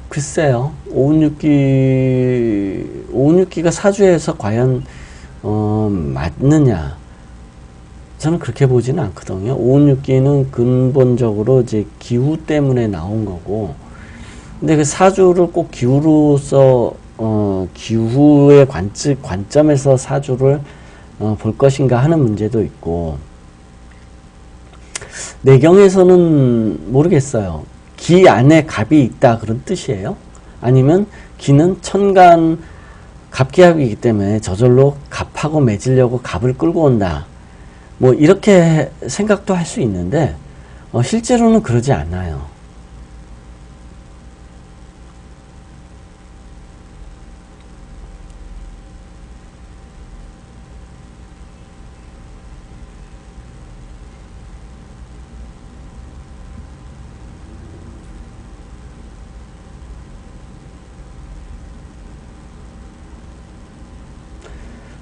글쎄요. 오운육기가 사주에서 과연, 맞느냐. 저는 그렇게 보지는 않거든요. 오운육기는 근본적으로 이제 기후 때문에 나온 거고, 근데 그 사주를 꼭 기후로서 기후의 관점에서 사주를 볼 것인가 하는 문제도 있고, 내경에서는 모르겠어요. 기 안에 갑이 있다 그런 뜻이에요? 아니면 기는 천간 갑기합이기 때문에 저절로 갑하고 맺으려고 갑을 끌고 온다. 뭐 이렇게 생각도 할 수 있는데 실제로는 그러지 않아요.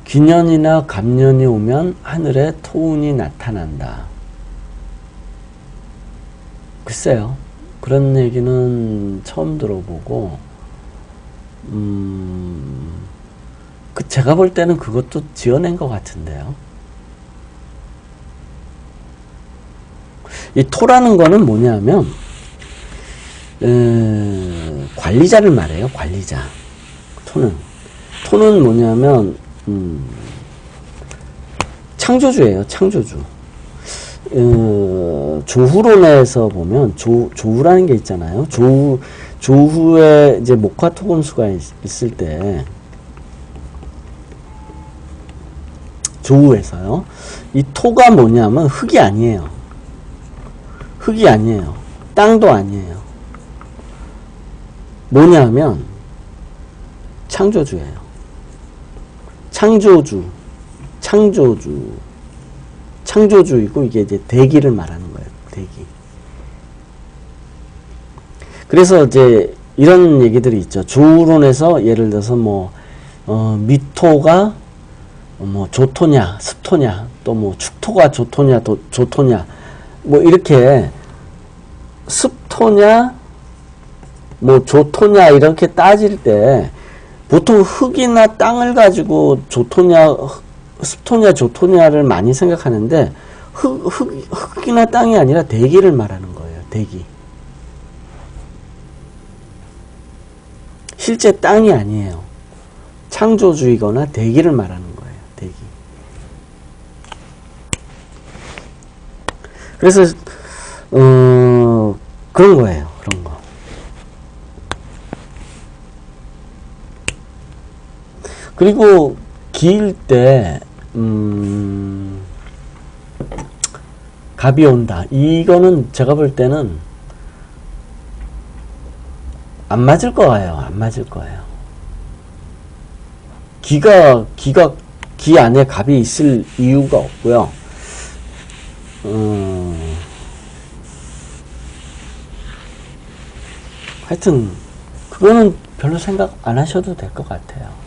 기년이나 갑년이 오면 하늘에 토운이 나타난다. 글쎄요. 그런 얘기는 처음 들어보고, 제가 볼 때는 그것도 지어낸 것 같은데요. 이 토라는 거는 뭐냐면, 관리자를 말해요. 관리자. 토는 뭐냐면, 창조주예요. 창조주. 조후론에서 보면 조후라는 게 있잖아요. 조후에 이제 목화토금수가 있을 때 조후에서요. 이 토가 뭐냐면 흙이 아니에요. 흙이 아니에요. 땅도 아니에요. 뭐냐면 창조주예요. 창조주이고 이게 이제 대기를 말하는 거예요. 대기. 그래서 이제 이런 얘기들이 있죠. 조론에서 예를 들어서 미토가 조토냐, 습토냐, 또 축토가 조토냐, 이렇게 습토냐, 조토냐 이렇게 따질 때 보통 흙이나 땅을 가지고 습토냐, 조토냐를 많이 생각하는데 흙이나 땅이 아니라 대기를 말하는 거예요. 대기. 실제 땅이 아니에요. 창조주이거나 대기를 말하는 거예요. 대기. 그래서 그런 거예요. 그런 거. 그리고 기일 때 갑이 온다. 이거는 제가 볼 때는 안 맞을 거예요. 안 맞을 거예요. 기 안에 갑이 있을 이유가 없고요. 하여튼 그거는 별로 생각 안 하셔도 될 것 같아요.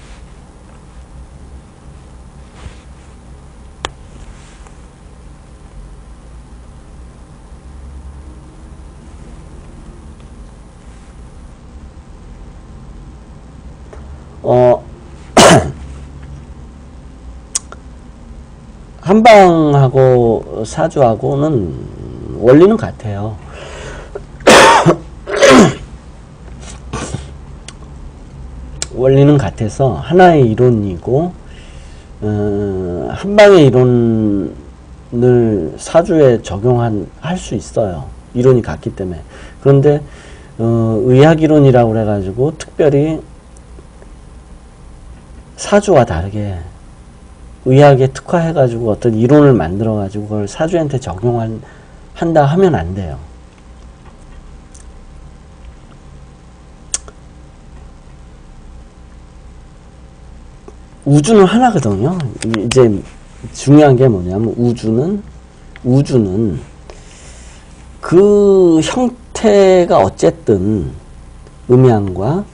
한방하고 사주하고는 원리는 같아요. 원리는 같아서 하나의 이론이고 한방의 이론을 사주에 할 수 있어요. 이론이 같기 때문에. 그런데 의학이론이라고 그래가지고 특별히 사주와 다르게 의학에 특화해가지고 어떤 이론을 만들어가지고 그걸 사주한테 적용한다 하면 안 돼요. 우주는 하나거든요. 이제 중요한 게 뭐냐면 우주는 그 형태가 어쨌든 음양과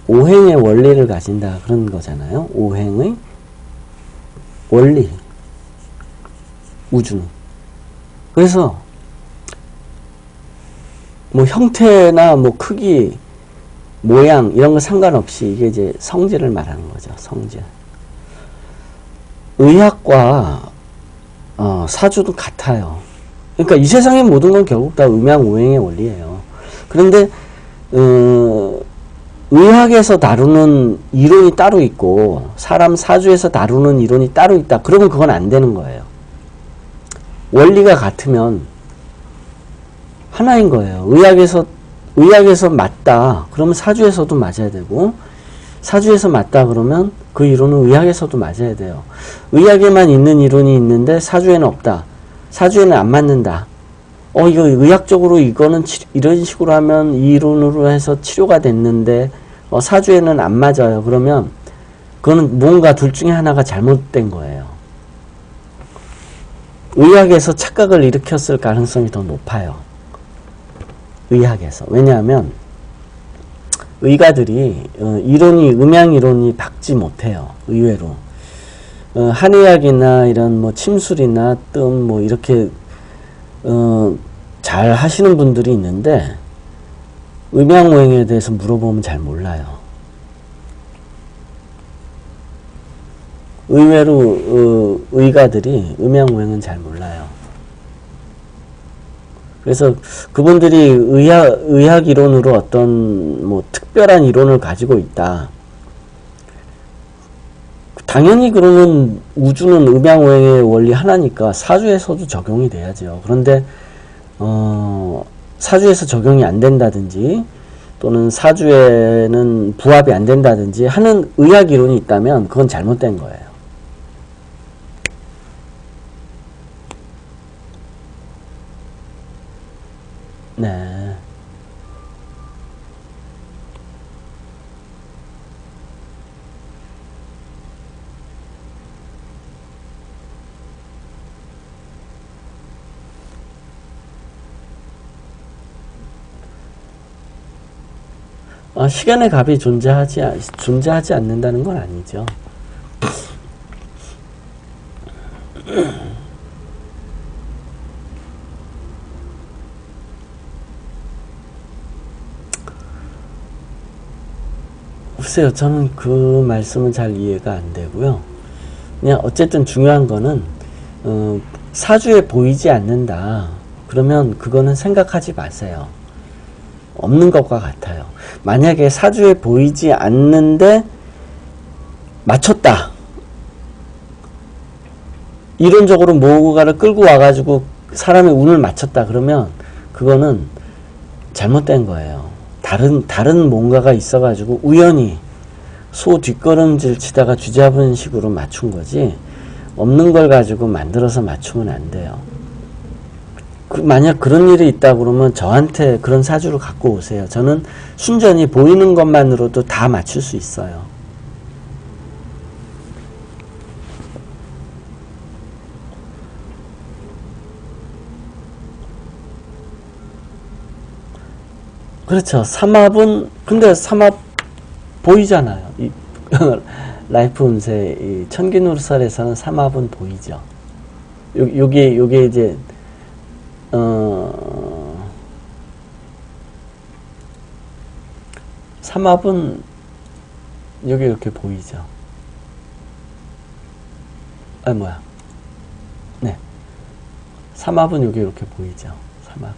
오행의 원리를 가진다 그런 거잖아요. 오행의 원리, 우주는. 그래서 뭐 형태나 뭐 크기, 모양 이런 거 상관없이 이게 이제 성질을 말하는 거죠. 성질. 의학과 사주도 같아요. 그러니까 이 세상의 모든 건 결국 다 음양 오행의 원리예요. 그런데 의학에서 다루는 이론이 따로 있고 사람 사주에서 다루는 이론이 따로 있다. 그러면 그건 안 되는 거예요. 원리가 같으면 하나인 거예요. 의학에서 맞다. 그러면 사주에서도 맞아야 되고 사주에서 맞다 그러면 그 이론은 의학에서도 맞아야 돼요. 의학에만 있는 이론이 있는데 사주에는 없다. 사주에는 안 맞는다. 이거 의학적으로 이거는 이런 식으로 하면 이 이론으로 해서 치료가 됐는데 사주에는 안 맞아요. 그러면 그거는 뭔가 둘 중에 하나가 잘못된 거예요. 의학에서 착각을 일으켰을 가능성이 더 높아요. 의학에서. 왜냐하면 의가들이 음양 이론이 박지 못해요. 의외로. 한의학이나 이런 뭐 침술이나 뜸 뭐 이렇게 잘 하시는 분들이 있는데 음양오행에 대해서 물어보면 잘 몰라요. 의외로 의가들이 음양오행은 잘 몰라요. 그래서 그분들이 의학 이론으로 어떤 뭐 특별한 이론을 가지고 있다. 당연히 그러면 우주는 음양오행의 원리 하나니까 사주에서도 적용이 돼야죠. 그런데 사주에서 적용이 안 된다든지 또는 사주에는 부합이 안 된다든지 하는 의학 이론이 있다면 그건 잘못된 거예요. 네. 시간의 값이 존재하지 않는다는 건 아니죠. 글쎄요, 저는 그 말씀은 잘 이해가 안 되고요. 그냥 어쨌든 중요한 거는 사주에 보이지 않는다. 그러면 그거는 생각하지 마세요. 없는 것과 같아요. 만약에 사주에 보이지 않는데 맞췄다. 이론적으로 뭐가를 끌고 와가지고 사람의 운을 맞췄다. 그러면 그거는 잘못된 거예요. 다른 뭔가가 있어가지고 우연히 소 뒷걸음질 치다가 쥐잡은 식으로 맞춘 거지 없는 걸 가지고 만들어서 맞추면 안 돼요. 만약 그런 일이 있다 그러면 저한테 그런 사주를 갖고 오세요. 저는 순전히 보이는 것만으로도 다 맞출 수 있어요. 그렇죠. 삼합은 근데 삼합 보이잖아요. 라이프 운세 이 천기누설에서는 삼합은 보이죠. 요게 이제 삼합은 여기 이렇게 보이죠. 네. 삼합은 여기 이렇게 보이죠. 삼합이.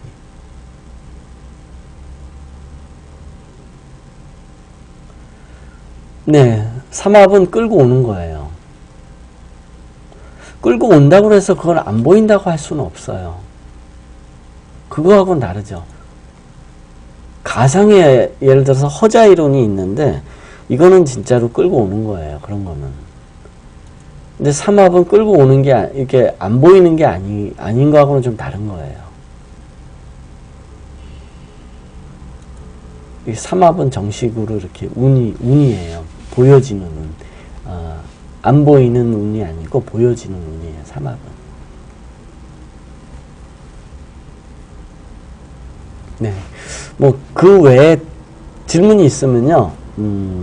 네. 삼합은 끌고 오는 거예요. 끌고 온다고 해서 그걸 안 보인다고 할 수는 없어요. 그거하고는 다르죠. 가상의 예를 들어서 허자 이론이 있는데 이거는 진짜로 끌고 오는 거예요. 그런 거는. 근데 삼합은 끌고 오는 게 이게 안 보이는 게 아닌 거하고는 좀 다른 거예요. 이 삼합은 정식으로 이렇게 운이에요. 보여지는 운. 안 보이는 운이 아니고 보여지는 운이에요. 삼합은. 네. 뭐 그 외에 질문이 있으면요.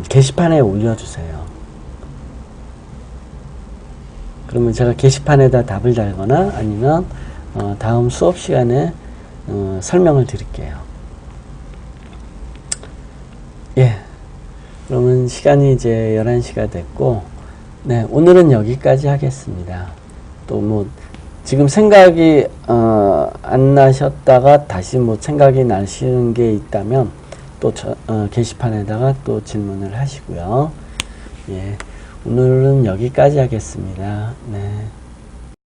게시판에 올려주세요. 그러면 제가 게시판에다 답을 달거나 아니면 다음 수업 시간에 설명을 드릴게요. 예. 그러면 시간이 이제 11시가 됐고, 네, 오늘은 여기까지 하겠습니다. 또 뭐, 지금 생각이, 안 나셨다가 다시 뭐 생각이 나시는 게 있다면 또 게시판에다가 또 질문을 하시고요. 예. 오늘은 여기까지 하겠습니다. 네.